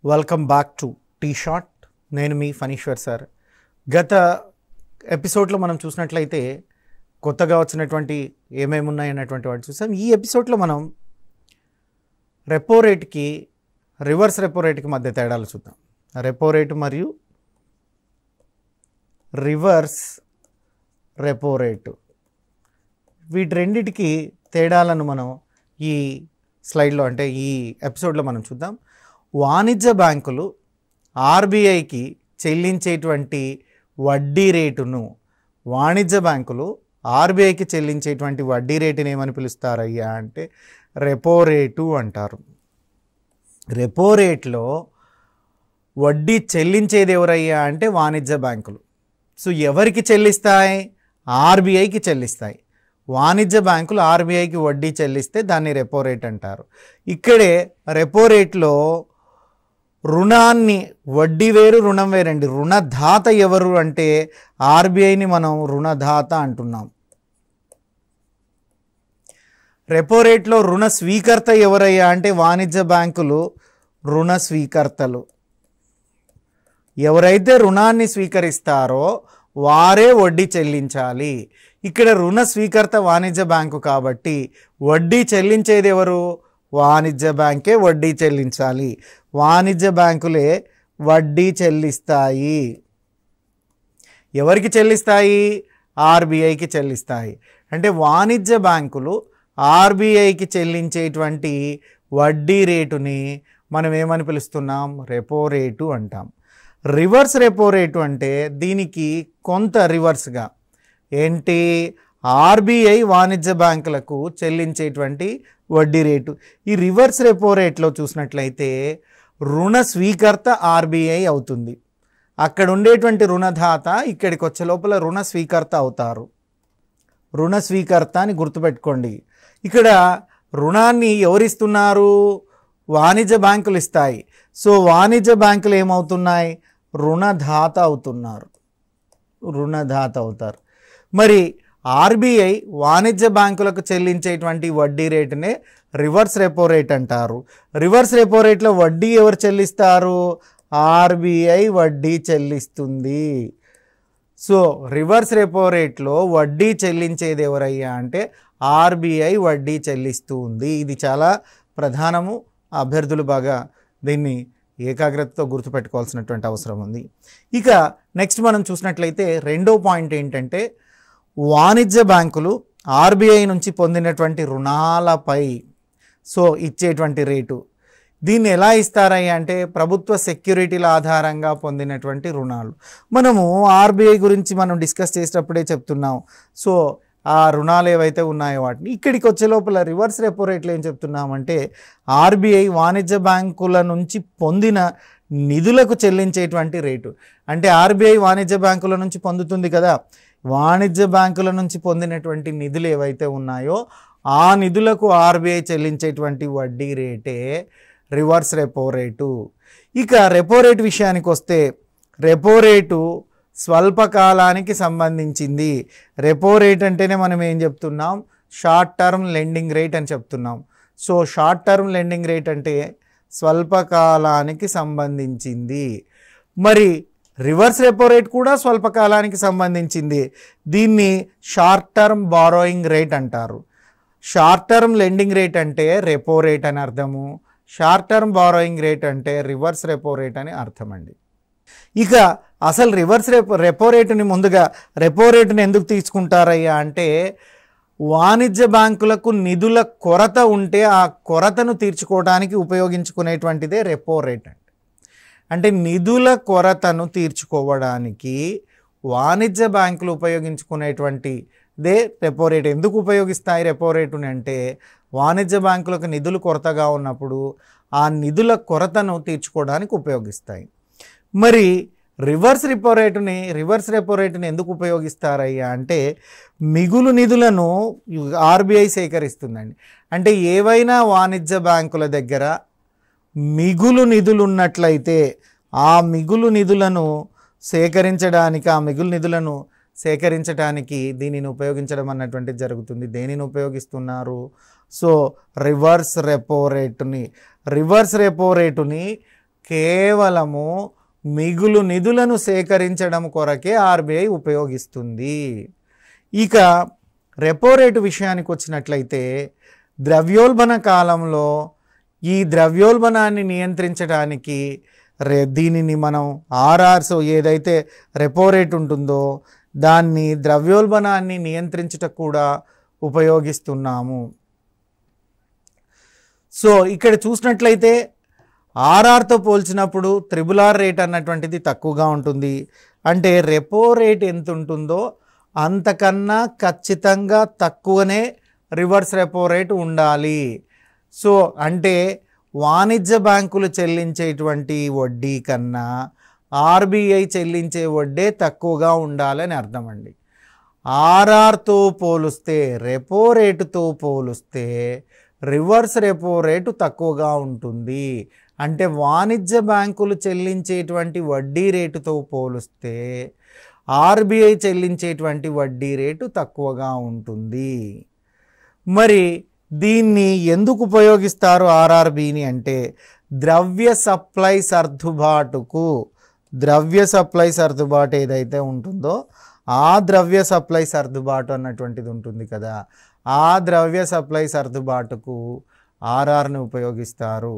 Welcome back to T shot. నేను మీ Phaneeshwar sir. గత ఎపిసోడ్లో మనం చూసినట్లయితే కొత్తగా వచ్చినటువంటి ఏమేమి ఉన్నాయన్నటువంటి వాటి చూసాం. ఈ ఎపిసోడ్లో మనం రెపో రేట్కి రివర్స్ రెపో రేట్కి మధ్య తేడాలు చూద్దాం. రెపో రేటు మరియు రివర్స్ రెపో రేటు, వీటి రెండిటికి తేడాలను మనం ఈ స్లైడ్లో అంటే ఈ ఎపిసోడ్లో మనం చూద్దాం. వాణిజ్య బ్యాంకులు ఆర్బీఐకి చెల్లించేటువంటి వడ్డీ రేటును, వాణిజ్య బ్యాంకులు ఆర్బీఐకి చెల్లించేటువంటి వడ్డీ రేటుని ఏమని పిలుస్తారయ్యా అంటే రెపో రేటు అంటారు. రెపో రేట్లో వడ్డీ చెల్లించేది ఎవరయ్యా అంటే వాణిజ్య బ్యాంకులు. సో ఎవరికి చెల్లిస్తాయి? ఆర్బీఐకి చెల్లిస్తాయి. వాణిజ్య బ్యాంకులు ఆర్బీఐకి వడ్డీ చెల్లిస్తే దాన్ని రెపో రేట్ అంటారు. ఇక్కడే రెపో రేట్లో రుణాన్ని, వడ్డీ వేరు రుణం వేరండి. రుణదాత ఎవరు అంటే ఆర్బీఐని మనం రుణదాత అంటున్నాం. రెపో రేట్లో రుణ స్వీకర్త ఎవరయ్యా అంటే వాణిజ్య బ్యాంకులు రుణ స్వీకర్తలు. ఎవరైతే రుణాన్ని స్వీకరిస్తారో వారే వడ్డీ చెల్లించాలి. ఇక్కడ రుణ స్వీకర్త వాణిజ్య బ్యాంకు కాబట్టి వడ్డీ చెల్లించేది ఎవరు? వాణిజ్య బ్యాంకే వడ్డీ చెల్లించాలి. వాణిజ్య బ్యాంకులే వడ్డీ చెల్లిస్తాయి. ఎవరికి చెల్లిస్తాయి? ఆర్బీఐకి చెల్లిస్తాయి. అంటే వాణిజ్య బ్యాంకులు ఆర్బీఐకి చెల్లించేటువంటి వడ్డీ రేటుని మనం ఏమని పిలుస్తున్నాం? రెపో రేటు అంటాం. రివర్స్ రెపో రేటు అంటే దీనికి కొంత రివర్స్గా ఏంటి? ఆర్బీఐ వాణిజ్య బ్యాంకులకు చెల్లించేటువంటి వడ్డీ రేటు. ఈ రివర్స్ రెపో రేట్లో చూసినట్లయితే రుణ స్వీకర్త ఆర్బీఐ అవుతుంది. అక్కడ ఉండేటువంటి రుణదాత ఇక్కడికి వచ్చే లోపల రుణ స్వీకర్త అవుతారు. రుణ స్వీకర్త అని గుర్తుపెట్టుకోండి. ఇక్కడ రుణాన్ని ఎవరిస్తున్నారు? వాణిజ్య బ్యాంకులు ఇస్తాయి. సో వాణిజ్య బ్యాంకులు ఏమవుతున్నాయి? రుణదాత అవుతున్నారు. రుణదాత అవుతారు. మరి ఆర్బీఐ వాణిజ్య బ్యాంకులకు చెల్లించేటువంటి వడ్డీ రేటునే రివర్స్ రెపో రేట్ అంటారు. రివర్స్ రెపో రేట్లో వడ్డీ ఎవరు చెల్లిస్తారు? ఆర్బీఐ వడ్డీ చెల్లిస్తుంది. సో రివర్స్ రెపో రేట్లో వడ్డీ చెల్లించేది ఎవరయ్యా అంటే ఆర్బీఐ వడ్డీ చెల్లిస్తుంది. ఇది చాలా ప్రధానము. అభ్యర్థులు బాగా దీన్ని ఏకాగ్రతతో గుర్తుపెట్టుకోవాల్సినటువంటి అవసరం ఉంది. ఇక నెక్స్ట్ మనం చూసినట్లయితే రెండో పాయింట్ ఏంటంటే వాణిజ్య బ్యాంకులు ఆర్బీఐ నుంచి పొందినటువంటి రుణాలపై ఇచ్చేటువంటి రేటు. దీన్ని ఎలా ఇస్తారయ్యా అంటే ప్రభుత్వ సెక్యూరిటీల ఆధారంగా పొందినటువంటి రుణాలు. మనము ఆర్బీఐ గురించి మనం డిస్కస్ చేసేటప్పుడే చెప్తున్నాం. సో ఆ రుణాలు ఏవైతే ఉన్నాయో వాటిని ఇక్కడికి వచ్చే లోపల రివర్స్ రెపో రేట్లు ఏం చెప్తున్నామంటే ఆర్బీఐ వాణిజ్య బ్యాంకుల నుంచి పొందిన నిధులకు చెల్లించేటువంటి రేటు. అంటే ఆర్బీఐ వాణిజ్య బ్యాంకుల నుంచి పొందుతుంది కదా, వాణిజ్య బ్యాంకుల నుంచి పొందినటువంటి నిధులు ఏవైతే ఉన్నాయో ఆ నిధులకు ఆర్బీఐ చెల్లించేటువంటి వడ్డీ రేటే రివర్స్ రెపో రేటు. ఇక రెపో రేటు విషయానికి వస్తే రెపో రేటు స్వల్పకాలానికి సంబంధించింది. రెపో రేట్ అంటేనే మనం ఏం చెప్తున్నాం? షార్ట్ టర్మ్ లెండింగ్ రేట్ అని చెప్తున్నాం. So short term lending rate అంటే స్వల్పకాలానికి సంబంధించింది. మరి రివర్స్ రెపో రేట్ కూడా స్వల్పకాలానికి సంబంధించింది. దీన్ని షార్ట్ టర్మ్ బారోయింగ్ రేట్ అంటారు. షార్ట్ టర్మ్ లెండింగ్ రేట్ అంటే రెపో రేట్ అని అర్థము. షార్ట్ టర్మ్ బారోయింగ్ రేట్ అంటే రివర్స్ రెపో రేట్ అని అర్థం అండి. ఇక అసలు రివర్స్ రెపో రేటుని ముందుగా రెపో రేటుని ఎందుకు తీసుకుంటారయ్యా అంటే వాణిజ్య బ్యాంకులకు నిధుల కొరత ఉంటే ఆ కొరతను తీర్చుకోవడానికి ఉపయోగించుకునేటువంటిదే రెపో రేట్ అండి. అంటే నిధుల కొరతను తీర్చుకోవడానికి వాణిజ్య బ్యాంకులు ఉపయోగించుకునేటువంటిదే రెపో రేట్. ఎందుకు ఉపయోగిస్తాయి రెపో రేటుని అంటే వాణిజ్య బ్యాంకులకు నిధులు కొరతగా ఉన్నప్పుడు ఆ నిధుల కొరతను తీర్చుకోవడానికి ఉపయోగిస్తాయి. మరి రివర్స్ రెపో రేటుని ఎందుకు ఉపయోగిస్తారయ్యా అంటే మిగులు నిధులను ఆర్బీఐ సేకరిస్తుందండి. అంటే ఏవైనా వాణిజ్య బ్యాంకుల దగ్గర మిగులు నిధులు ఉన్నట్లయితే ఆ మిగులు నిధులను సేకరించడానికి దీనిని ఉపయోగించడం అన్నటువంటిది జరుగుతుంది. దేనిని ఉపయోగిస్తున్నారు? సో రివర్స్ రెపో రేటుని కేవలము మిగులు నిధులను సేకరించడం కొరకే ఆర్బీఐ ఉపయోగిస్తుంది. ఇక రెపో రేటు విషయానికి వచ్చినట్లయితే ద్రవ్యోల్బణ కాలంలో ఈ ద్రవ్యోల్బణాన్ని నియంత్రించడానికి దీనిని మనం ఆర్ఆర్స్ ఏదైతే రెపో రేట్ ఉంటుందో దాన్ని ద్రవ్యోల్బణాన్ని నియంత్రించుటకు కూడా ఉపయోగిస్తున్నాము. సో ఇక్కడ చూసినట్లయితే ఆర్ఆర్తో పోల్చినప్పుడు త్రిబుల్ రేట్ అన్నటువంటిది తక్కువగా ఉంటుంది. అంటే రెపో రేట్ ఎంత ఉంటుందో అంతకన్నా ఖచ్చితంగా తక్కువనే రివర్స్ రెపో రేట్ ఉండాలి. సో అంటే వాణిజ్య బ్యాంకులు చెల్లించేటువంటి వడ్డీ కన్నా ఆర్బీఐ చెల్లించే వడ్డీ తక్కువగా ఉండాలని అర్థం అండి. ఆర్ఆర్తో పోలిస్తే రెపో రేటుతో పోలిస్తే రివర్స్ రెపో రేటు తక్కువగా ఉంటుంది. అంటే వాణిజ్య బ్యాంకులు చెల్లించేటువంటి వడ్డీ రేటుతో పోలిస్తే ఆర్బీఐ చెల్లించేటువంటి వడ్డీ రేటు తక్కువగా ఉంటుంది. మరి దీన్ని ఎందుకు ఉపయోగిస్తారు ఆర్ఆర్బీని అంటే ద్రవ్య సప్లై సర్దుబాటు ఏదైతే ఉంటుందో ఆ ద్రవ్య సప్లై సర్దుబాటు అన్నటువంటిది ఉంటుంది కదా, ఆ ద్రవ్య సప్లై సర్దుబాటుకు ఆర్ఆర్ని ఉపయోగిస్తారు.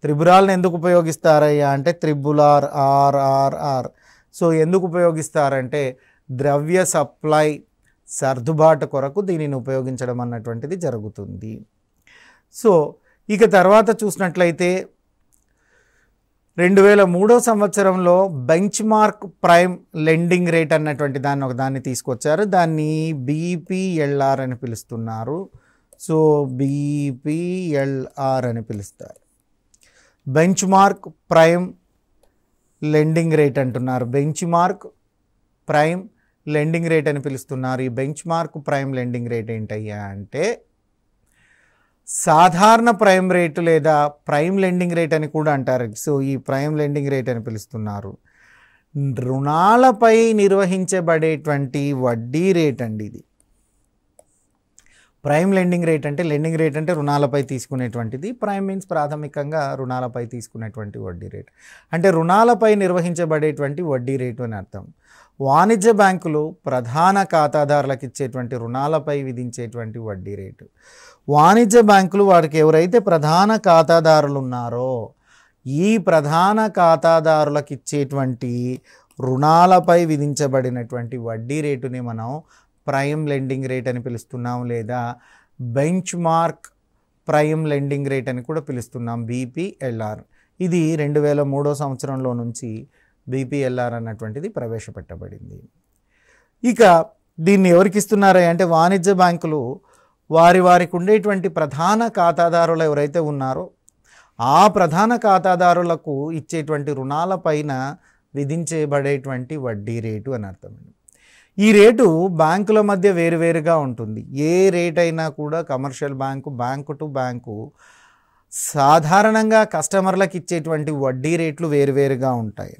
త్రిబులాలను ఎందుకు ఉపయోగిస్తారయ్యా అంటే త్రిబులార్ ఆర్ఆర్ఆర్. సో ఎందుకు ఉపయోగిస్తారంటే ద్రవ్య సప్లై సర్దుబాటు కొరకు దీనిని ఉపయోగించడం అన్నటువంటిది జరుగుతుంది. సో ఇక తర్వాత చూసినట్లయితే 2003 సంవత్సరంలో bench mark prime lending rate అన్నటువంటి దాన్ని తీసుకొచ్చారు. దాన్ని బీపీఎల్ఆర్ అని పిలుస్తున్నారు. సో బీపీఎల్ఆర్ అని పిలుస్తారు. Benchmark prime lending rate అంటున్నారు. Benchmark prime lending rate అని పిలుస్తున్నారు. ఈ benchmark prime lending rate ఏంటయ్యా అంటే సాధారణ ప్రైమ్ రేటు లేదా ప్రైమ్ లెండింగ్ రేట్ అని కూడా అంటారు. సో ఈ ప్రైమ్ లెండింగ్ రేట్ అని పిలుస్తున్నారు. రుణాలపై నిర్వహించబడేటువంటి వడ్డీ రేట్ అండి ఇది. ప్రైమ్ లెండింగ్ రేట్ అంటే రుణాలపై తీసుకునేటువంటిది. ప్రైమ్ మీన్స్ ప్రాథమికంగా రుణాలపై తీసుకునేటువంటి వడ్డీ రేట్. అంటే రుణాలపై నిర్వహించబడేటువంటి వడ్డీ రేటు అని అర్థం. వాణిజ్య బ్యాంకులు ప్రధాన ఖాతాదారులకు ఇచ్చేటువంటి రుణాలపై విధించేటువంటి వడ్డీ రేటు. వాణిజ్య బ్యాంకులు వారికి ఎవరైతే ప్రధాన ఖాతాదారులు ఉన్నారో ఈ ప్రధాన ఖాతాదారులకు ఇచ్చేటువంటి రుణాలపై విధించబడినటువంటి వడ్డీ రేటుని మనం ప్రైమ్ లెండింగ్ రేట్ అని పిలుస్తున్నాం, లేదా bench mark prime lending rate అని కూడా పిలుస్తున్నాం, బీపీఎల్ఆర్. ఇది 2003 సంవత్సరంలో నుంచి బీపీఎల్ఆర్ అన్నటువంటిది ప్రవేశపెట్టబడింది. ఇక దీన్ని ఎవరికి ఇస్తున్నారా అంటే వాణిజ్య బ్యాంకులు వారికి ఉండేటువంటి ప్రధాన ఖాతాదారులు ఎవరైతే ఉన్నారో ఆ ప్రధాన ఖాతాదారులకు ఇచ్చేటువంటి రుణాలపైన విధించబడేటువంటి వడ్డీ రేటు అని అర్థం. ఈ రేటు బ్యాంకుల మధ్య వేరువేరుగా ఉంటుంది. ఏ రేట్ అయినా కూడా కమర్షియల్ బ్యాంకు టు బ్యాంకు సాధారణంగా కస్టమర్లకు ఇచ్చేటువంటి వడ్డీ రేట్లు వేరువేరుగా ఉంటాయి.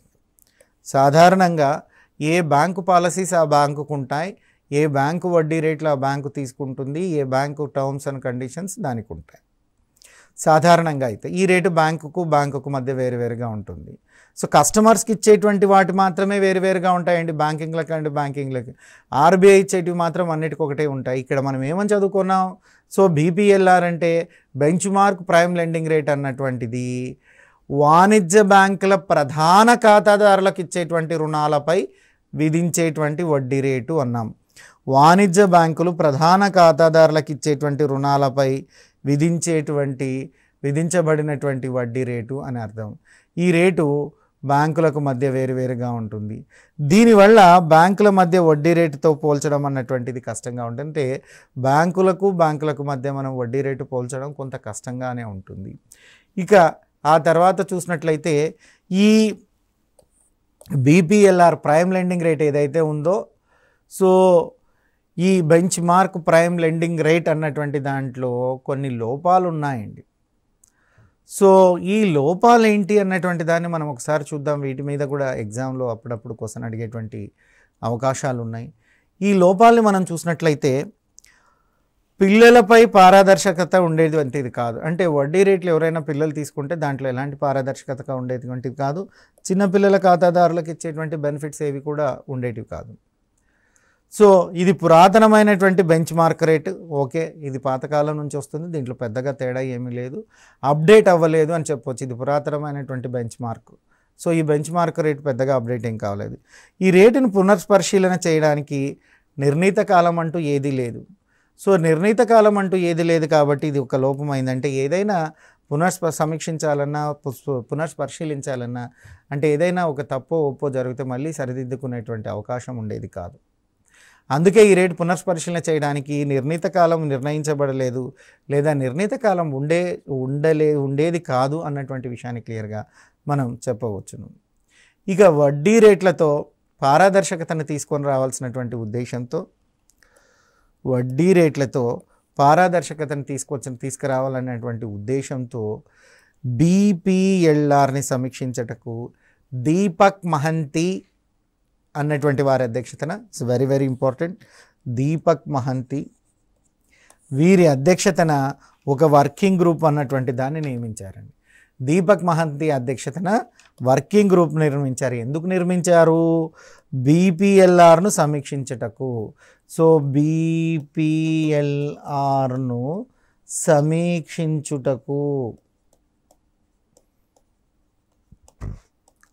సాధారణంగా ఏ బ్యాంకు పాలసీస్ ఆ బ్యాంకుకు ఉంటాయి, ఏ బ్యాంకు వడ్డీ రేట్లు ఆ బ్యాంకు తీసుకుంటుంది, ఏ బ్యాంకు టర్మ్స్ అండ్ కండిషన్స్ దానికి ఉంటాయి. సాధారణంగా అయితే ఈ రేటు బ్యాంకుకు మధ్య వేరువేరుగా ఉంటుంది. సో కస్టమర్స్కి ఇచ్చేటువంటి వాటి మాత్రమే వేరువేరుగా ఉంటాయండి, బ్యాంకింగ్లకి. ఆర్బీఐ ఇచ్చేటివి మాత్రం అన్నిటికొకటే ఉంటాయి. ఇక్కడ మనం ఏమని చదువుకున్నాం? సో బీపీఎల్ఆర్ అంటే bench mark prime lending rate అన్నటువంటిది వాణిజ్య బ్యాంకుల ప్రధాన ఖాతాదారులకు ఇచ్చేటువంటి రుణాలపై విధించేటువంటి వడ్డీ రేటు అన్నాం. వాణిజ్య బ్యాంకులు ప్రధాన ఖాతాదారులకు ఇచ్చేటువంటి రుణాలపై విధించబడినటువంటి వడ్డీ రేటు అని అర్థం. ఈ రేటు బ్యాంకులకు మధ్య వేరువేరుగా ఉంటుంది. దీనివల్ల బ్యాంకుల మధ్య వడ్డీ రేటుతో పోల్చడం అన్నటువంటిది కష్టంగా ఉంటుంది. అంటే బ్యాంకులకు మధ్య మనం వడ్డీ రేటు పోల్చడం కొంత కష్టంగానే ఉంటుంది. ఇక ఆ తర్వాత చూసినట్లయితే ఈ బీపీఎల్ఆర్ ప్రైమ్ లెండింగ్ రేట్ ఏదైతే ఉందో, సో ఈ benchmark prime lending rate అన్నటువంటి దాంట్లో కొన్ని లోపాలు ఉన్నాయండి. సో ఈ లోపాలు ఏంటి అన్నటువంటి దాన్ని మనం ఒకసారి చూద్దాం. వీటి మీద కూడా ఎగ్జామ్లో అప్పుడప్పుడు క్వశ్చన్ అడిగేటువంటి అవకాశాలు ఉన్నాయి. ఈ లోపాలని మనం చూసినట్లయితే పిల్లలపై పారదర్శకత ఉండేది వంటిది కాదు. అంటే వడ్డీ రేట్లు ఎవరైనా పిల్లలు తీసుకుంటే దాంట్లో ఎలాంటి పారదర్శకత ఉండేది వంటిది కాదు. చిన్నపిల్లల ఖాతాదారులకు ఇచ్చేటువంటి బెనిఫిట్స్ ఏవి కూడా ఉండేటివి కాదు. సో ఇది పురాతనమైనటువంటి బెంచ్ మార్క్ రేటు. ఓకే, ఇది పాతకాలం నుంచి వస్తుంది, దీంట్లో పెద్దగా తేడా ఏమీ లేదు, అప్డేట్ అవ్వలేదు అని చెప్పొచ్చు. ఇది పురాతనమైనటువంటి బెంచ్ మార్క్. సో ఈ బెంచ్ మార్క్ రేటు పెద్దగా అప్డేట్ ఏం కావలేదు. ఈ రేటును పునఃపరిశీలన చేయడానికి నిర్ణీత కాలం అంటూ ఏదీ లేదు. సో నిర్ణీత కాలం అంటూ ఏది లేదు కాబట్టి ఇది ఒక లోపం అయిందంటే ఏదైనా సమీక్షించాలన్నా పునఃపరిశీలించాలన్నా అంటే ఏదైనా ఒక తప్పో ఒప్పో జరిగితే మళ్ళీ సరిదిద్దుకునేటువంటి అవకాశం ఉండేది కాదు. అందుకే ఈ రేటు పునఃపరిశీలన చేయడానికి నిర్ణీత కాలం నిర్ణయించబడలేదు లేదా నిర్ణీత కాలం ఉండేది కాదు అన్నటువంటి విషయాన్ని క్లియర్గా మనం చెప్పవచ్చును. ఇక వడ్డీ రేట్లతో పారదర్శకతను తీసుకొని రావాల్సినటువంటి ఉద్దేశంతో వడ్డీ రేట్లతో పారదర్శకతను తీసుకురావాలనేటువంటి ఉద్దేశంతో బీపీఎల్ఆర్ని సమీక్షించటకు దీపక్ మహంతి అన్నటువంటి వారి అధ్యక్షతన, it's very very important, Deepak Mahanti వీరి అధ్యక్షతన ఒక వర్కింగ్ గ్రూప్ అన్నటువంటి దాన్ని నియమించారండి. దీపక్ మహంతి అధ్యక్షతన వర్కింగ్ గ్రూప్ నిర్మించారు. ఎందుకు నిర్మించారు? బీపీఎల్ఆర్ను సమీక్షించటకు. సో బీపీఎల్ఆర్ను సమీక్షించుటకు.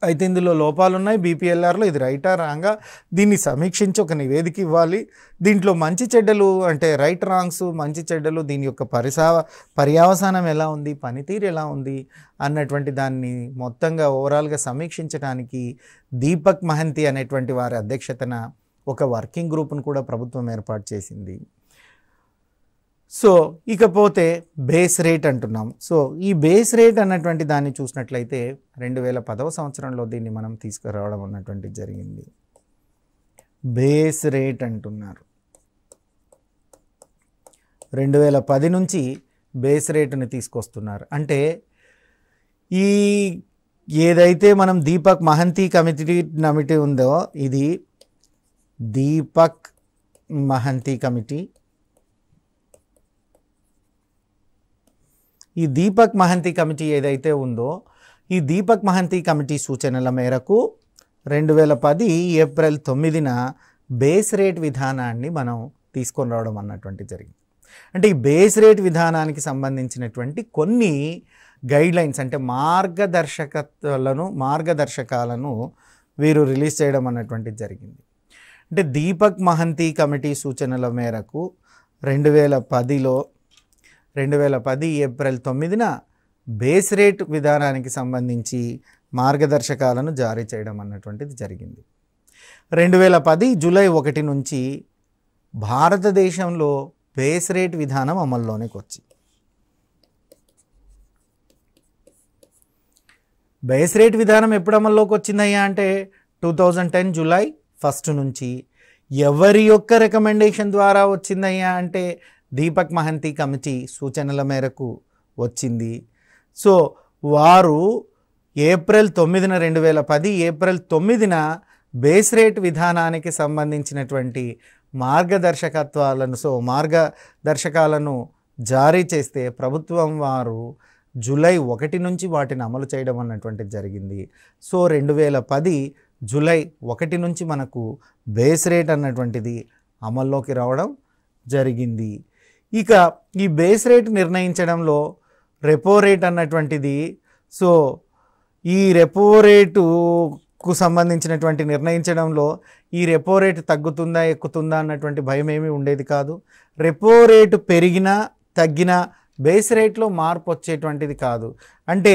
అయితే ఇందులో లోపాలు ఉన్నాయి బీపీఎల్ఆర్లో. ఇది రైటా రాంగా, దీన్ని సమీక్షించి ఒక నివేదిక ఇవ్వాలి. దీంట్లో మంచి చెడ్డలు అంటే రైట్ రాంగ్స్, మంచి చెడ్డలు, దీని యొక్క పర్యావసానం ఎలా ఉంది, పనితీరు ఎలా ఉంది అన్నటువంటి దాన్ని మొత్తంగా ఓవరాల్గా సమీక్షించడానికి దీపక్ మహంతి అనేటువంటి వారి అధ్యక్షతన ఒక వర్కింగ్ గ్రూప్ను కూడా ప్రభుత్వం ఏర్పాటు చేసింది. సో ఇకపోతే బేస్ రేట్ అంటున్నాం. సో ఈ బేస్ రేట్ అన్నటువంటి దాన్ని చూసినట్లయితే 2010వ సంవత్సరంలో దీన్ని మనం తీసుకురావడం అన్నటువంటి జరిగింది. బేస్ రేట్ అంటున్నారు. 2010 నుంచి బేస్ రేటుని తీసుకొస్తున్నారు. అంటే ఈ ఏదైతే మనం దీపక్ మహంతి కమిటీ ఉందో, ఇది దీపక్ మహంతి కమిటీ. ఈ దీపక్ మహంతి కమిటీ ఏదైతే ఉందో, ఈ దీపక్ మహంతి కమిటీ సూచనల మేరకు 2010 ఏప్రిల్ 9న బేస్ రేట్ విధానాన్ని మనం తీసుకొని రావడం అన్నటువంటి జరిగింది. అంటే ఈ బేస్ రేట్ విధానానికి సంబంధించినటువంటి కొన్ని గైడ్లైన్స్ అంటే మార్గదర్శకాలను వీరు రిలీజ్ చేయడం అన్నటువంటిది జరిగింది. అంటే దీపక్ మహంతి కమిటీ సూచనల మేరకు 2010 ఏప్రిల్ 9న బేస్ రేట్ విధానానికి సంబంధించి మార్గదర్శకాలను జారీ చేయడం అన్నటువంటిది జరిగింది. 2010 జూలై 1 నుంచి భారతదేశంలో బేస్ రేట్ విధానం అమల్లోనికి వచ్చింది. బేస్ రేట్ విధానం ఎప్పుడు అమల్లోకి వచ్చిందయ్యా అంటే 2010 జూలై 1 నుంచి. ఎవరి యొక్క రికమెండేషన్ ద్వారా వచ్చిందయ్యా అంటే దీపక్ మహంతి కమిటీ సూచనల మేరకు వచ్చింది. సో వారు ఏప్రిల్ 9న 2010 ఏప్రిల్ 9న బేస్ రేట్ విధానానికి సంబంధించినటువంటి మార్గదర్శకాలను జారీ చేస్తే ప్రభుత్వం వారు జూలై 1 నుంచి వాటిని అమలు చేయడం అన్నటువంటిది జరిగింది. సో 2010 జూలై 1 నుంచి మనకు బేస్ రేట్ అన్నటువంటిది అమల్లోకి రావడం జరిగింది. ఇక ఈ బేస్ రేట్ నిర్ణయించడంలో రెపో రేట్ అన్నటువంటిది, సో ఈ రెపో రేటుకు సంబంధించినటువంటి నిర్ణయించడంలో ఈ రెపో రేటు తగ్గుతుందా ఎక్కుతుందా అన్నటువంటి భయం ఏమీ ఉండేది కాదు. రెపో రేటు పెరిగినా తగ్గినా బేస్ రేట్లో మార్పు వచ్చేటువంటిది కాదు. అంటే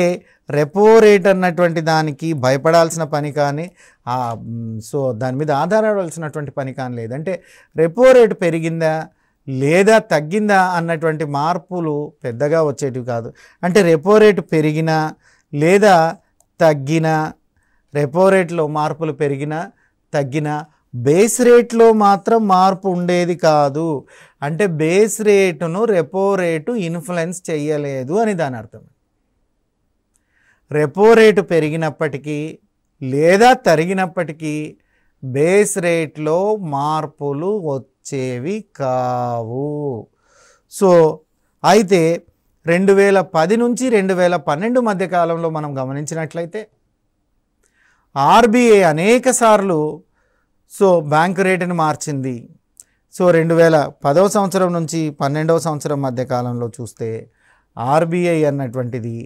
రెపో రేట్ అన్నటువంటి దానికి భయపడాల్సిన పని కానీ సో దాని మీద ఆధారపడాల్సినటువంటి పని కానీ లేదు. అంటే రెపో రేటు పెరిగిందా లేదా తగ్గిందా అన్నటువంటి మార్పులు పెద్దగా వచ్చేటివి కాదు. అంటే రెపో రేటు పెరిగినా లేదా తగ్గినా, రెపో రేట్లో మార్పులు పెరిగినా తగ్గినా బేస్ రేట్లో మాత్రం మార్పు ఉండేది కాదు. అంటే బేస్ రేటును రెపో రేటు ఇన్ఫ్లుయెన్స్ చేయలేదు అని దాని అర్థం. రెపో రేటు పెరిగినప్పటికీ లేదా తరిగినప్పటికీ బేస్ రేట్లో మార్పులు వచ్చేవి కావు. సో అయితే 2010 నుంచి 2012 మధ్య కాలంలో మనం గమనించినట్లయితే ఆర్బీఐ అనేక సార్లు బ్యాంకు రేటును మార్చింది. 2010వ సంవత్సరం నుంచి 12వ సంవత్సరం మధ్య కాలంలో చూస్తే ఆర్బీఐ అన్నటువంటిది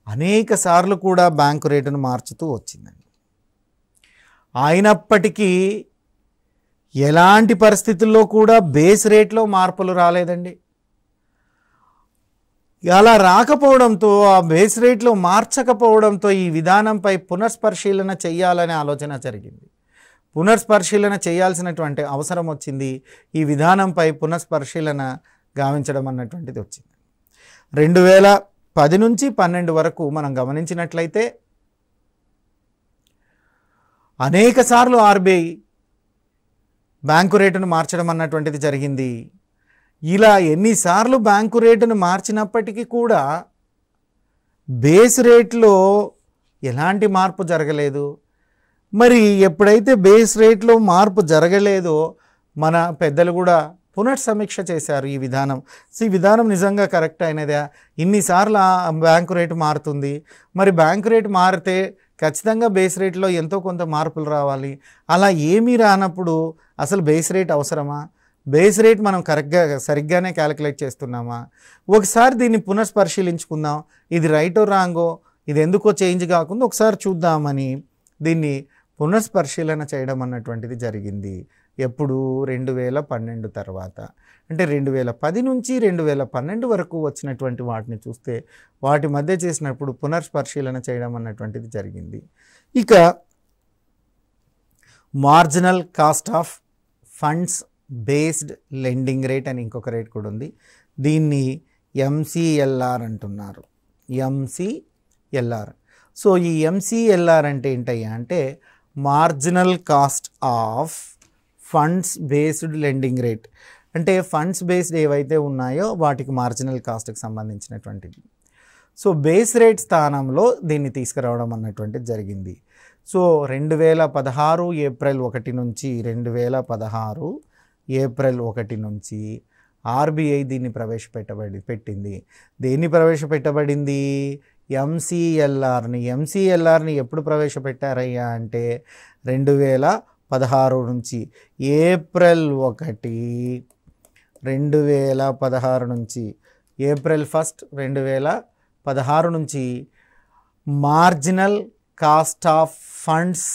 అనేక సార్లు కూడా బ్యాంకు రేటును మార్చుతూ వచ్చిందండి. అయినప్పటికీ ఎలాంటి పరిస్థితుల్లో కూడా బేస్ రేట్లో మార్పులు రాలేదండి. అలా రాకపోవడంతో, ఆ బేస్ రేట్లో మార్చకపోవడంతో ఈ విధానంపై పునఃపరిశీలన చేయాలనే ఆలోచన జరిగింది. పునఃపరిశీలన చేయాల్సినటువంటి అవసరం వచ్చింది. ఈ విధానంపై పునఃపరిశీలన గావించడం అన్నటువంటిది వచ్చింది. 2010 నుంచి 12 వరకు మనం గమనించినట్లయితే అనేక సార్లు ఆర్బీఐ బ్యాంకు రేటును మార్చడం అన్నటువంటిది జరిగింది. ఇలా ఎన్నిసార్లు బ్యాంకు రేటును మార్చినప్పటికీ కూడా బేస్ రేట్లో ఎలాంటి మార్పు జరగలేదు. మరి ఎప్పుడైతే బేస్ రేట్లో మార్పు జరగలేదో మన పెద్దలు కూడా పునఃసమీక్ష చేశారు. ఈ విధానం నిజంగా కరెక్ట్ అయినదా? ఇన్నిసార్లు బ్యాంకు రేటు మారుతుంది, మరి బ్యాంకు రేటు మారితే ఖచ్చితంగా బేస్ రేట్లో ఎంతో కొంత మార్పులు రావాలి. అలా ఏమీ రానప్పుడు అసలు బేస్ రేట్ అవసరమా? బేస్ రేట్ మనం సరిగ్గానే క్యాలిక్యులేట్ చేస్తున్నామా? ఒకసారి దీన్ని పునఃపరిశీలించుకుందాం. ఇది రైటో రాంగో, ఇది ఎందుకో చేంజ్ కాకుండా ఒకసారి చూద్దామని దీన్ని పునఃపరిశీలన చేయడం అన్నటువంటిది జరిగింది. ఎప్పుడు? 2012 తర్వాత. అంటే 2010 నుంచి 2012 వరకు వచ్చినటువంటి వాటిని చూస్తే వాటి మధ్య చేసినప్పుడు పునఃపరిశీలన చేయడం అన్నటువంటిది జరిగింది. ఇక marginal cost of funds based lending rate అని ఇంకొక రేట్ కూడా ఉంది. దీన్ని ఎంసీఎల్ఆర్ అంటున్నారు. ఎంసీఎల్ఆర్. ఈ ఎంసీఎల్ఆర్ అంటే ఏంటయ్యా అంటే marginal cost of funds based lending rate. అంటే ఫండ్స్ బేస్డ్ ఏవైతే ఉన్నాయో వాటికి మార్జినల్ కాస్ట్కి సంబంధించినటువంటిది. బేస్ రేట్ స్థానంలో దీన్ని తీసుకురావడం అన్నటువంటిది జరిగింది. 2016 ఏప్రిల్ 1 నుంచి 2016 ఏప్రిల్ 1 నుంచి ఆర్బీఐ దీన్ని పెట్టింది. దేన్ని ప్రవేశపెట్టబడింది? ఎంసీఎల్ఆర్ని ఎప్పుడు ప్రవేశపెట్టారయ్యా అంటే 2016 నుంచి ఏప్రిల్ 1, 2016 నుంచి ఏప్రిల్ 1, 2016 నుంచి marginal cost of funds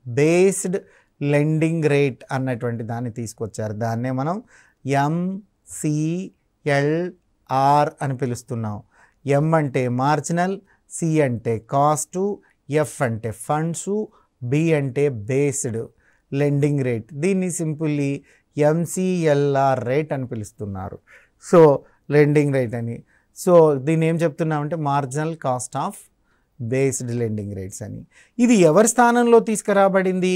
based lending rate అన్నటువంటి దాన్ని తీసుకొచ్చారు. దాన్నే మనం ఎంసీఎల్ఆర్ అని పిలుస్తున్నాం. ఎం అంటే మార్జినల్, సి అంటే కాస్టు, ఎఫ్ అంటే ఫండ్సు, బి అంటే బేస్డ్ లెండింగ్ రేట్. దీన్ని సింపుల్లీ ఎంసీఎల్ఆర్ రేట్ అని పిలుస్తున్నారు. లెండింగ్ రేట్ అని. దీన్ని ఏం చెప్తున్నామంటే marginal cost of based lending rates అని. ఇది ఎవరి స్థానంలో తీసుకురాబడింది?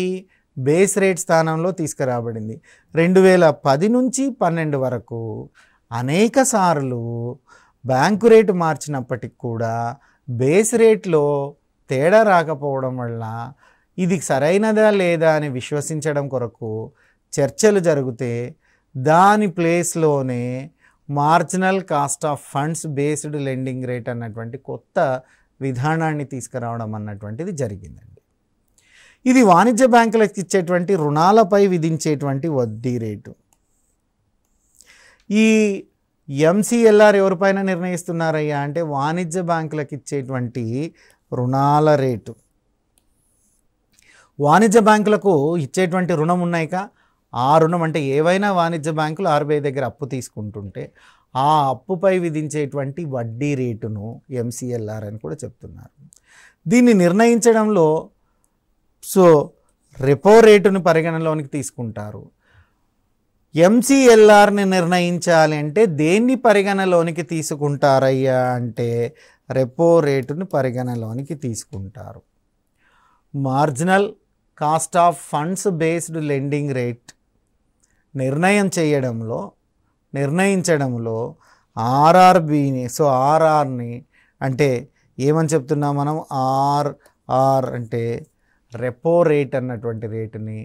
బేస్ రేట్ స్థానంలో తీసుకురాబడింది. 2010 నుంచి 12 వరకు అనేక సార్లు బ్యాంకు రేటు మార్చినప్పటికి కూడా బేస్ రేట్లో తేడా రాకపోవడం వల్ల ఇది సరైనదా లేదా అని విశ్వసించడం కొరకు చర్చలు జరిగితే దాని ప్లేస్లోనే marginal cost of funds based lending rate అన్నటువంటి కొత్త విధానాన్ని తీసుకురావడం అన్నటువంటిది జరిగిందండి. ఇది వాణిజ్య బ్యాంకులకు ఇచ్చేటువంటి రుణాలపై విధించేటువంటి వడ్డీ రేటు. ఈ ఎంసీఎల్ఆర్ ఎవరిపైన నిర్ణయిస్తున్నారయ్యా అంటే వాణిజ్య బ్యాంకులకు ఇచ్చేటువంటి రుణాల రేటు. వాణిజ్య బ్యాంకులకు ఇచ్చేటువంటి రుణం ఉన్నాయిక, ఆ రుణం అంటే ఏవైనా వాణిజ్య బ్యాంకులు ఆర్బీఐ దగ్గర అప్పు తీసుకుంటుంటే ఆ అప్పుపై విధించేటువంటి వడ్డీ రేటును ఎంసీఎల్ఆర్ అని కూడా చెప్తున్నారు. దీన్ని నిర్ణయించడంలో రెపో రేటును పరిగణలోనికి తీసుకుంటారు. ఎంసీఎల్ఆర్ని నిర్ణయించాలి అంటే దేన్ని పరిగణలోనికి తీసుకుంటారయ్యా అంటే రెపో రేటును పరిగణలోనికి తీసుకుంటారు. Marginal cost of funds based lending rate నిర్ణయించడంలో ఆర్ఆర్బిని ఆర్ఆర్ని అంటే ఏమని చెప్తున్నాం మనం? ఆర్ఆర్ అంటే రెపో రేట్ అన్నటువంటి రేటుని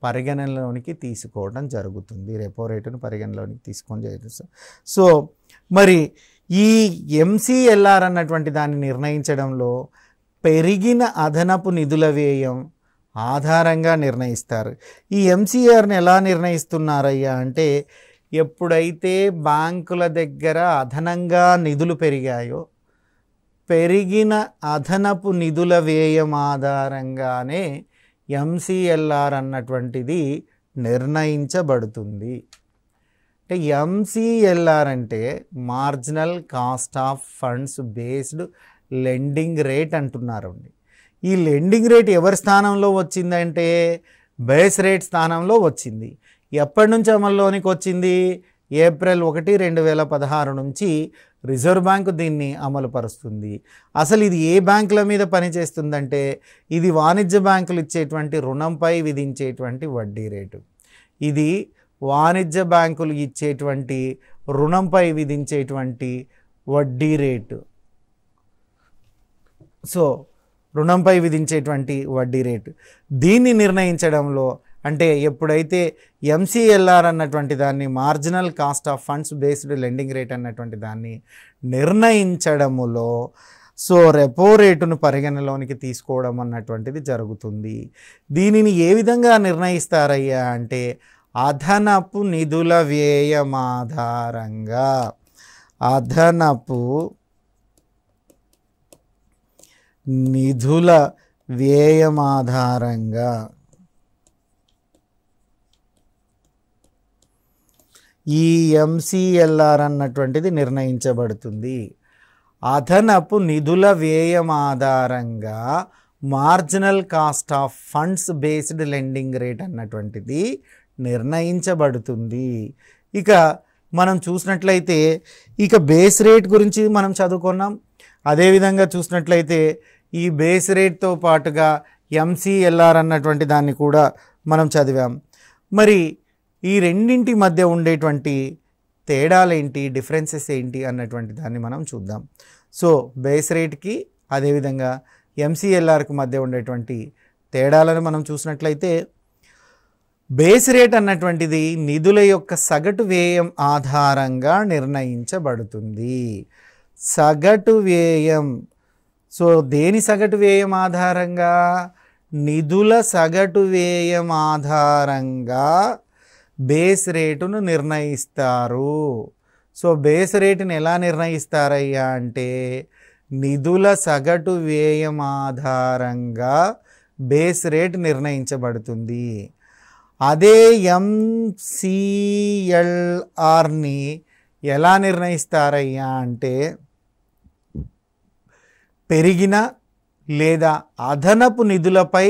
పరిగణనలోనికి తీసుకోవడం జరుగుతుంది. రెపో రేటును పరిగణలోనికి తీసుకొని జరుగుతుంది. మరి ఈ ఎంసీఎల్ఆర్ అన్నటువంటి దాన్ని నిర్ణయించడంలో పెరిగిన అదనపు నిధుల వ్యయం ఆధారంగా నిర్ణయిస్తారు. ఈ ఎంసీఆర్ని ఎలా నిర్ణయిస్తున్నారయ్యా అంటే, ఎప్పుడైతే బ్యాంకుల దగ్గర అదనంగా నిధులు పెరిగాయో పెరిగిన అదనపు నిధుల వ్యయం ఆధారంగానే ఎంసీఎల్ఆర్ అన్నటువంటిది నిర్ణయించబడుతుంది. అంటే ఎంసీఎల్ఆర్ అంటే marginal cost of funds based lending rate అంటున్నారండి. ఈ లెండింగ్ రేట్ ఎవరి స్థానంలో వచ్చిందంటే బేస్ రేట్ స్థానంలో వచ్చింది. ఎప్పటి నుంచి అమల్లోనికి వచ్చింది? ఏప్రిల్ 1, 2016 నుంచి రిజర్వ్ బ్యాంకు దీన్ని అమలు పరుస్తుంది. అసలు ఇది ఏ బ్యాంకుల మీద పనిచేస్తుందంటే, ఇది వాణిజ్య బ్యాంకులు ఇచ్చేటువంటి రుణంపై విధించేటువంటి వడ్డీ రేటు. ఇది వాణిజ్య బ్యాంకులు ఇచ్చేటువంటి రుణంపై విధించేటువంటి వడ్డీ రేటు. సో రుణంపై విధించేటువంటి వడ్డీ రేటు దీన్ని నిర్ణయించడంలో, అంటే ఎప్పుడైతే ఎంసీఎల్ఆర్ అన్నటువంటి దాన్ని marginal cost of funds based lending rate అన్నటువంటి దాన్ని నిర్ణయించడములో సో రెపో రేటును పరిగణలోనికి తీసుకోవడం అన్నటువంటిది జరుగుతుంది. దీనిని ఏ విధంగా నిర్ణయిస్తారయ్యా అంటే, అదనపు నిధుల వ్యయం ఆధారంగా, అదనపు నిధుల వ్యయం ఆధారంగా ఈ ఎంసీఎల్ఆర్ అన్నటువంటిది నిర్ణయించబడుతుంది. అదనపు నిధుల వ్యయం ఆధారంగా marginal cost of funds based lending rate అన్నటువంటిది నిర్ణయించబడుతుంది. ఇక మనం చూసినట్లయితే ఇక బేస్ రేట్ గురించి మనం చదువుకున్నాం. అదేవిధంగా చూసినట్లయితే ఈ బేస్ రేట్తో పాటుగా ఎంసీఎల్ఆర్ అన్నటువంటి దాన్ని కూడా మనం చదివాం. మరి ఈ రెండింటి మధ్య ఉండేటువంటి తేడాలేంటి, డిఫరెన్సెస్ ఏంటి అన్నటువంటి దాన్ని మనం చూద్దాం. సో బేస్ రేట్కి అదేవిధంగా ఎంసీఎల్ఆర్కి మధ్య ఉండేటువంటి తేడాలను మనం చూసినట్లయితే, బేస్ రేట్ అన్నటువంటిది నిధుల యొక్క సగటు వ్యయం ఆధారంగా నిర్ణయించబడుతుంది. సగటు వ్యయం, సో దేని సగటు వ్యయం ఆధారంగా? నిధుల సగటు వ్యయం ఆధారంగా బేస్ రేటును నిర్ణయిస్తారు. సో బేస్ రేటును ఎలా నిర్ణయిస్తారయ్యా అంటే, నిధుల సగటు వ్యయం ఆధారంగా బేస్ రేట్ నిర్ణయించబడుతుంది. అదే ఎంసీఎల్ఆర్ని ఎలా నిర్ణయిస్తారయ్యా అంటే, పెరిగిన లేదా అదనపు నిధులపై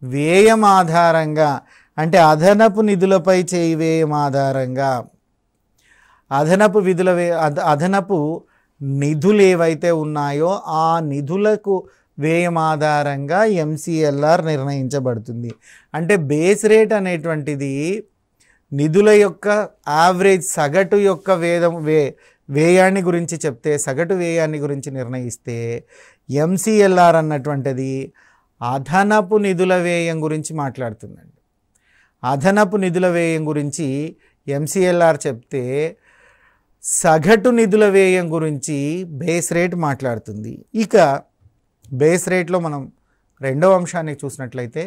వ్యయం ఆధారంగా, అంటే అదనపు నిధులపై చేయి వ్యయం ఆధారంగా, అదనపు నిధులు ఏవైతే ఉన్నాయో ఆ నిధులకు వ్యయం ఆధారంగా ఎంసీఎల్ఆర్ నిర్ణయించబడుతుంది. అంటే బేస్ రేట్ అనేటువంటిది నిధుల యొక్క యావరేజ్ సగటు యొక్క వ్యయాన్ని గురించి చెప్తే, సగటు వ్యయాన్ని గురించి నిర్ణయిస్తే, ఎంసీఎల్ఆర్ అన్నటువంటిది అదనపు నిధుల వ్యయం గురించి మాట్లాడుతుందండి. అదనపు నిధుల వ్యయం గురించి ఎంసీఎల్ఆర్ చెప్తే, సగటు నిధుల వ్యయం గురించి బేస్ రేట్ మాట్లాడుతుంది. ఇక బేస్ రేట్లో మనం రెండవ అంశాన్ని చూసినట్లయితే,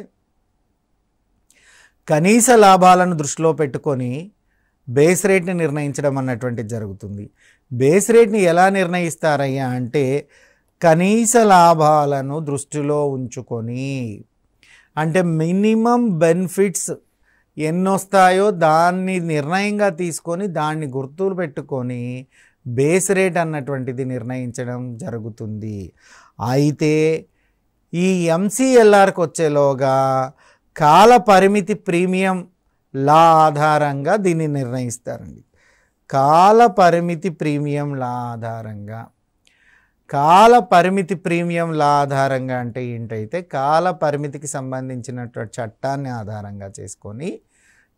కనీస లాభాలను దృష్టిలో పెట్టుకొని బేస్ రేట్ని నిర్ణయించడం అన్నటువంటిది జరుగుతుంది. బేస్ రేట్ని ఎలా నిర్ణయిస్తారయ్యా అంటే, కనీస లాభాలను దృష్టిలో ఉంచుకొని, అంటే మినిమం బెనిఫిట్స్ ఎన్నొస్తాయో దాన్ని నిర్ణయంగా తీసుకొని దాన్ని గుర్తులు పెట్టుకొని బేస్ రేట్ అన్నటువంటిది నిర్ణయించడం జరుగుతుంది. అయితే ఈ ఎంసీఎల్ఆర్కి వచ్చేలోగా కాల పరిమితి ప్రీమియం లా ఆధారంగా దీన్ని నిర్ణయిస్తారండి. కాల పరిమితి ప్రీమియం లా ఆధారంగా, కాల పరిమితి ప్రీమియం లా ఆధారంగా అంటే ఏంటైతే, కాల పరిమితికి సంబంధించినటువంటి చట్టాన్ని ఆధారంగా చేసుకొని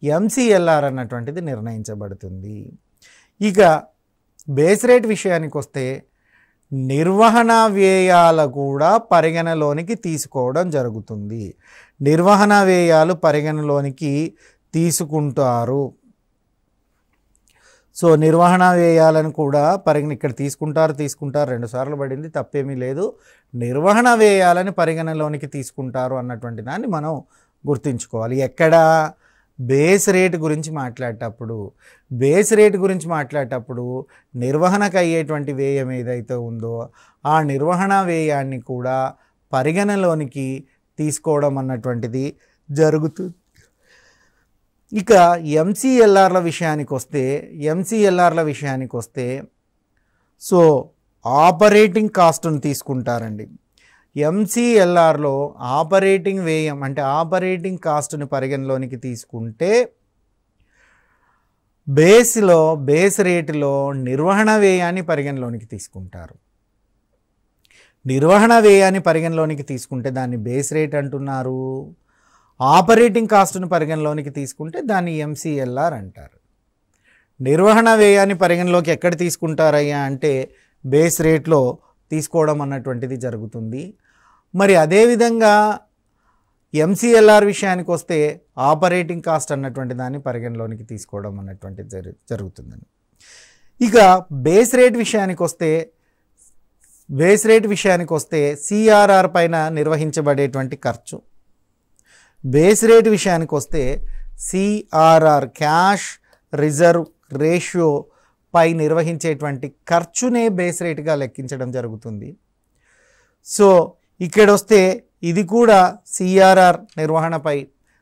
ఎంసీఎల్ఆర్ అన్నటువంటిది నిర్ణయించబడుతుంది. ఇక బేస్ రేట్ విషయానికి వస్తే, నిర్వహణ వ్యయాలు కూడా పరిగణలోనికి తీసుకోవడం జరుగుతుంది. నిర్వహణ వ్యయాలు పరిగణలోనికి తీసుకుంటారు. సో నిర్వహణ వ్యయాలను కూడా ఇక్కడ తీసుకుంటారు 2 సార్లు పడింది, తప్పేమీ లేదు. నిర్వహణ వ్యయాలని పరిగణలోనికి తీసుకుంటారు అన్నటువంటి దాన్ని మనం గుర్తుంచుకోవాలి. ఎక్కడ బేస్ రేట్ గురించి మాట్లాడేటప్పుడు నిర్వహణకు అయ్యేటువంటి వ్యయం ఏదైతే ఉందో ఆ నిర్వహణ వ్యయాన్ని కూడా పరిగణలోనికి తీసుకోవడం అన్నటువంటిది జరుగుతుంది. ఇక ఎంసీఎల్ఆర్ల విషయానికి వస్తే సో ఆపరేటింగ్ కాస్ట్ను తీసుకుంటారండి. ఎంసీఎల్ఆర్లో ఆపరేటింగ్ వ్యయం అంటే ఆపరేటింగ్ కాస్ట్ని పరిగణలోనికి తీసుకుంటే బేస్ రేటులో నిర్వహణ వ్యయాన్ని పరిగణలోనికి తీసుకుంటారు. నిర్వహణ వ్యయాన్ని పరిగణలోనికి తీసుకుంటే దాన్ని బేస్ రేట్ అంటున్నారు. ఆపరేటింగ్ కాస్ట్ను పరిగణలోనికి తీసుకుంటే దాన్ని ఎంసీఎల్ఆర్ అంటారు. నిర్వహణ వ్యయాన్ని పరిగణలోకి ఎక్కడ తీసుకుంటారయ్యా అంటే బేస్ రేట్లో తీసుకోవడం అన్నటువంటిది జరుగుతుంది. మరి అదేవిధంగా ఎంసీఎల్ఆర్ విషయానికి వస్తే ఆపరేటింగ్ కాస్ట్ అన్నటువంటి దాన్ని పరిగణలోనికి తీసుకోవడం అన్నటువంటిది జరుగుతుందండి. ఇక బేస్ రేట్ విషయానికి వస్తే సిఆర్ఆర్ పైన నిర్వహించబడేటువంటి ఖర్చు. బేస్ రేట్ విషయానికి వస్తే సిఆర్ఆర్ క్యాష్ రిజర్వ్ రేషియో పై నిర్వహించేటువంటి ఖర్చునే బేస్ రేట్గా లెక్కించడం జరుగుతుంది. సో ఇక్కడ వస్తే ఇది కూడా సిఆర్ఆర్ నిర్వహణపై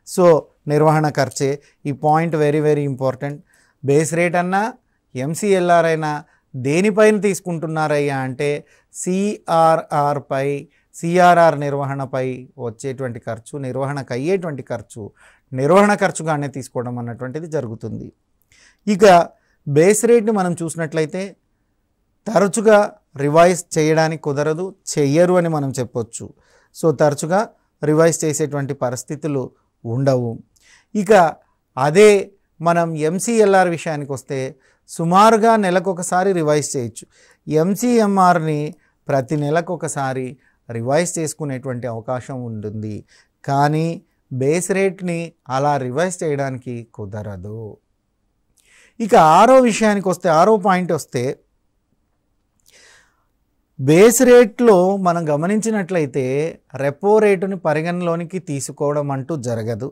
సో నిర్వహణ ఖర్చే. ఈ point very very important. Base rate అన్నా ఎంసీఎల్ఆర్ అయినా దేనిపైన తీసుకుంటున్నారయ్యా అంటే సిఆర్ఆర్ నిర్వహణపై వచ్చేటువంటి ఖర్చు, నిర్వహణకు అయ్యేటువంటి ఖర్చు నిర్వహణ ఖర్చుగానే తీసుకోవడం అన్నటువంటిది జరుగుతుంది. ఇక బేస్ రేట్ని మనం చూసినట్లయితే తరచుగా రివైజ్ చేయడానికి కుదరదు, చెయ్యరు అని మనం చెప్పొచ్చు. సో తరచుగా రివైజ్ చేసేటువంటి పరిస్థితులు ఉండవు. ఇక అదే మనం ఎంసీఎల్ఆర్ విషయానికి వస్తే సుమారుగా నెలకొకసారి రివైజ్ చేయొచ్చు. ఎంసీఎంఆర్ని ప్రతి నెలకొకసారి రివైజ్ చేసుకునేటువంటి అవకాశం ఉంటుంది. కానీ బేస్ రేట్ని అలా రివైజ్ చేయడానికి కుదరదు. ఇక ఆరో పాయింట్ వస్తే బేస్ రేట్లో మనం గమనించినట్లయితే రెపో రేటుని పరిగణలోనికి తీసుకోవడం అంటూ జరగదు.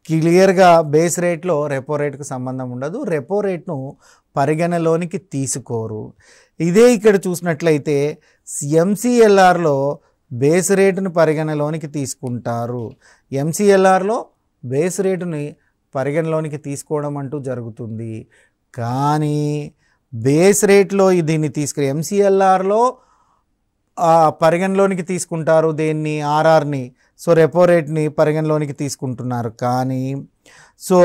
క్లియర్గా బేస్ రేట్లో రెపో రేటుకు సంబంధం ఉండదు. రెపో రేట్ను పరిగణలోనికి తీసుకోరు. ఇదే ఇక్కడ చూసినట్లయితే ఎంసీఎల్ఆర్లో బేస్ రేటును పరిగణలోనికి తీసుకుంటారు. ఎంసీఎల్ఆర్లో బేస్ రేటుని పరిగణలోనికి తీసుకోవడం అంటూ జరుగుతుంది. కానీ బేస్ రేట్లో దీన్ని ఎంసీఎల్ఆర్లో పరిగణలోనికి తీసుకుంటారు దేన్ని, ఆర్ఆర్ని. సో రెపో రేట్ని పరిగణలోనికి తీసుకుంటున్నారు. కానీ సో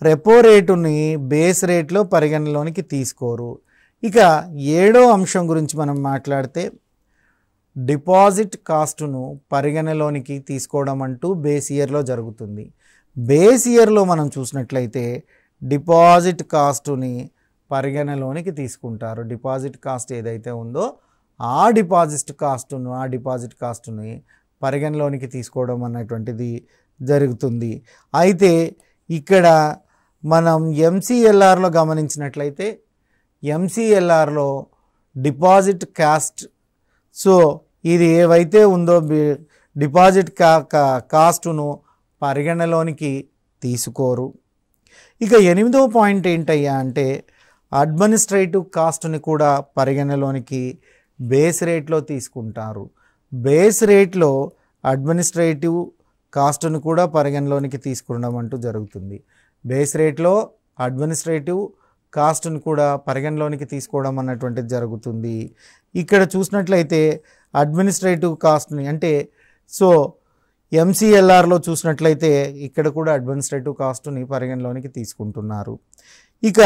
రెపో రేటుని బేస్ రేట్లో పరిగణలోనికి తీసుకోరు. ఇక 7వ అంశం గురించి మనం మాట్లాడితే డిపాజిట్ కాస్టును పరిగణలోనికి తీసుకోవడం అంటూ బేస్ ఇయర్లో జరుగుతుంది. బేస్ ఇయర్లో మనం చూసినట్లయితే డిపాజిట్ కాస్టుని పరిగణలోనికి తీసుకుంటారు. డిపాజిట్ కాస్ట్ ఏదైతే ఉందో ఆ డిపాజిట్ కాస్టుని పరిగణలోనికి తీసుకోవడం అన్నటువంటిది జరుగుతుంది. అయితే ఇక్కడ మనం ఎంసీఎల్ఆర్లో గమనించినట్లయితే ఎంసీఎల్ఆర్లో డిపాజిట్ కాస్ట్ సో ఇది ఏవైతే ఉందో డిపాజిట్ కాస్టును పరిగణలోనికి తీసుకోరు. ఇక 8వ పాయింట్ ఏంటయ్యా అంటే అడ్మినిస్ట్రేటివ్ కాస్ట్ని కూడా పరిగణలోనికి బేస్ రేట్లో తీసుకుంటారు. బేస్ రేట్లో అడ్మినిస్ట్రేటివ్ కాస్ట్ను కూడా పరిగణలోనికి తీసుకునడం అంటూ జరుగుతుంది. బేస్ రేట్లో అడ్మినిస్ట్రేటివ్ కాస్ట్ను కూడా పరిగణలోనికి తీసుకోవడం అన్నటువంటిది జరుగుతుంది. ఇక్కడ చూసినట్లయితే అడ్మినిస్ట్రేటివ్ కాస్ట్ని అంటే సో ఎంసీఎల్ఆర్లో చూసినట్లయితే ఇక్కడ కూడా అడ్మినిస్ట్రేటివ్ కాస్ట్ని పరిగణలోనికి తీసుకుంటున్నారు. ఇక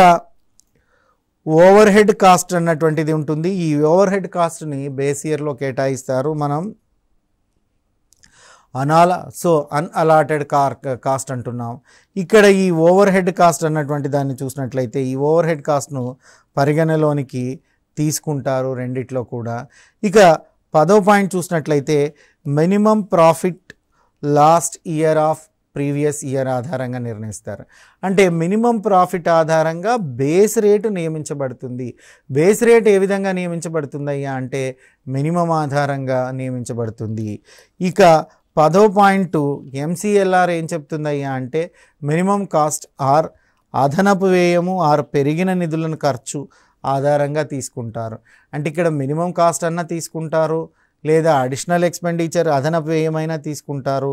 ఓవర్ హెడ్ కాస్ట్ అన్నటువంటిది ఉంటుంది. ఈ ఓవర్ హెడ్ కాస్ట్ని బేస్ ఇయర్లో కేటాయిస్తారు. మనం అన్అలాటెడ్ కాస్ట్ అంటున్నాం. ఇక్కడ ఈ ఓవర్ హెడ్ కాస్ట్ అన్నటువంటి దాన్ని చూసినట్లయితే ఈ ఓవర్ హెడ్ కాస్ట్ను పరిగణలోనికి తీసుకుంటారు రెండిట్లో కూడా. ఇక 10వ పాయింట్ చూసినట్లయితే minimum profit last year of previous year ఆధారంగా నిర్ణయిస్తారు. అంటే మినిమం ప్రాఫిట్ ఆధారంగా బేస్ రేటు నియమించబడుతుంది. బేస్ రేట్ ఏ విధంగా నియమించబడుతుందయ్యా అంటే మినిమం ఆధారంగా నియమించబడుతుంది. ఇక 10వ పాయింట్ MCLR ఏం చెప్తుందయ్యా అంటే మినిమం కాస్ట్ ఆర్ అదనపు వ్యయము ఆర్ పెరిగిన నిధులను ఖర్చు ఆధారంగా తీసుకుంటారు. అంటే ఇక్కడ మినిమం కాస్ట్ అన్నా తీసుకుంటారు, లేదా అడిషనల్ ఎక్స్పెండిచర్ అదనపు వ్యయమైనా తీసుకుంటారు,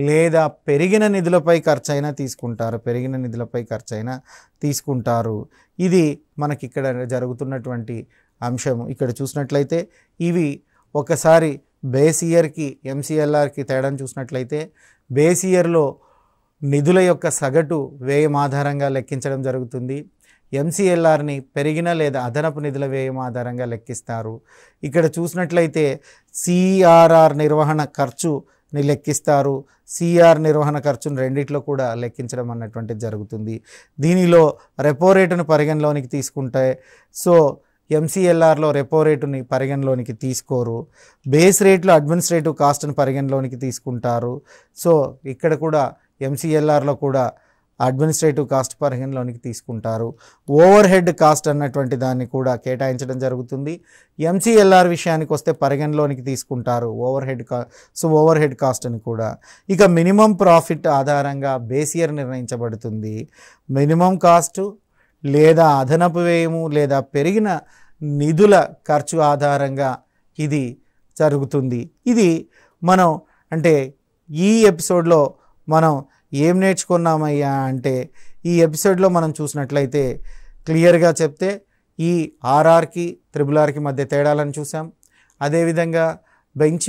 లేదా పెరిగిన నిధులపై ఖర్చు అయినా తీసుకుంటారు. ఇది మనకి ఇక్కడ జరుగుతున్నటువంటి అంశము. ఇక్కడ చూసినట్లయితే ఇవి ఒకసారి బేస్ ఇయర్కి MCLRకి తేడాను చూసినట్లయితే బేస్ ఇయర్లో నిధుల యొక్క సగటు వ్యయం ఆధారంగా లెక్కించడం జరుగుతుంది. MCLRని పెరిగిన లేదా అదనపు నిధుల వ్యయం ఆధారంగా లెక్కిస్తారు. ఇక్కడ చూసినట్లయితే CRR నిర్వహణ ఖర్చుని లెక్కిస్తారు. CR నిర్వహణ ఖర్చును రెండిట్లో కూడా లెక్కించడం అన్నటువంటిది జరుగుతుంది. దీనిలో రెపో రేటును పరిగణలోనికి తీసుకుంటే MCLRలో రెపో రేటుని పరిగణలోనికి తీసుకోరు. బేస్ రేట్లో అడ్మినిస్ట్రేటివ్ కాస్ట్ని పరిగణలోనికి తీసుకుంటారు. ఇక్కడ కూడా MCLRలో కూడా అడ్మినిస్ట్రేటివ్ కాస్ట్ పరిగణలోనికి తీసుకుంటారు. ఓవర్ హెడ్ కాస్ట్ అన్నటువంటి దాన్ని కూడా కేటాయించడం జరుగుతుంది. MCLR విషయానికి వస్తే పరిగణలోనికి తీసుకుంటారు ఓవర్ హెడ్ కాస్ట్ అని కూడా. ఇక మినిమం ప్రాఫిట్ ఆధారంగా బేస్ ఇయర్ నిర్ణయించబడుతుంది. మినిమం కాస్టు లేదా అదనపు వ్యయము లేదా పెరిగిన నిధుల ఖర్చు ఆధారంగా ఇది జరుగుతుంది. ఇది మనం అంటే ఈ ఎపిసోడ్లో మనం ఏం నేర్చుకున్నామయ్యా అంటే ఈ ఎపిసోడ్లో మనం చూసినట్లయితే క్లియర్గా చెప్తే ఈ RRకి RRRకి మధ్య తేడాలను చూసాం. అదేవిధంగా bench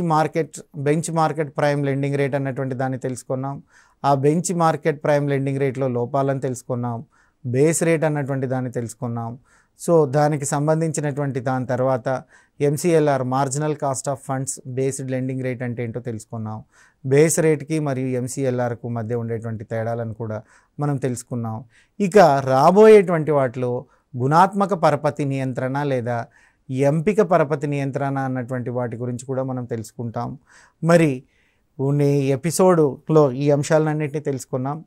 market prime lending rate అన్నటువంటి దాన్ని తెలుసుకున్నాం. ఆ బెంచ్ మార్కెట్ ప్రైమ్ లెండింగ్ రేట్లో లోపాలను తెలుసుకున్నాం. బేస్ రేట్ అన్నటువంటి దాన్ని తెలుసుకున్నాం. దానికి సంబంధించినటువంటి దాని తర్వాత MCLR marginal cost of funds based lending rate అంటే ఏంటో తెలుసుకున్నాం. బేస్ రేట్కి మరియు MCLRకు మధ్య ఉండేటువంటి తేడాలను కూడా మనం తెలుసుకున్నాం. ఇక రాబోయేటువంటి వాటిలో గుణాత్మక పరపతి నియంత్రణ లేదా ఎంపిక పరపతి నియంత్రణ అన్నటువంటి వాటి గురించి కూడా మనం తెలుసుకుంటాం. మరి ఎపిసోడ్లో ఈ అంశాలన్నింటినీ తెలుసుకున్నాం.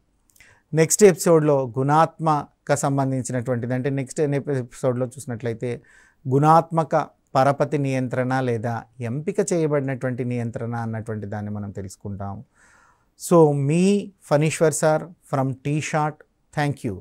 నెక్స్ట్ ఎపిసోడ్లో గుణాత్మక సంబంధించినటువంటిది అంటే నెక్స్ట్ ఎపిసోడ్లో చూసినట్లయితే గుణాత్మక పరపతి నియంత్రణ లేదా ఎంపిక చేయబడినటువంటి నియంత్రణ అన్నటువంటి దాన్ని మనం తెలుసుకుంటాం. మీ Phaneeshwar sir from T short. Thank you.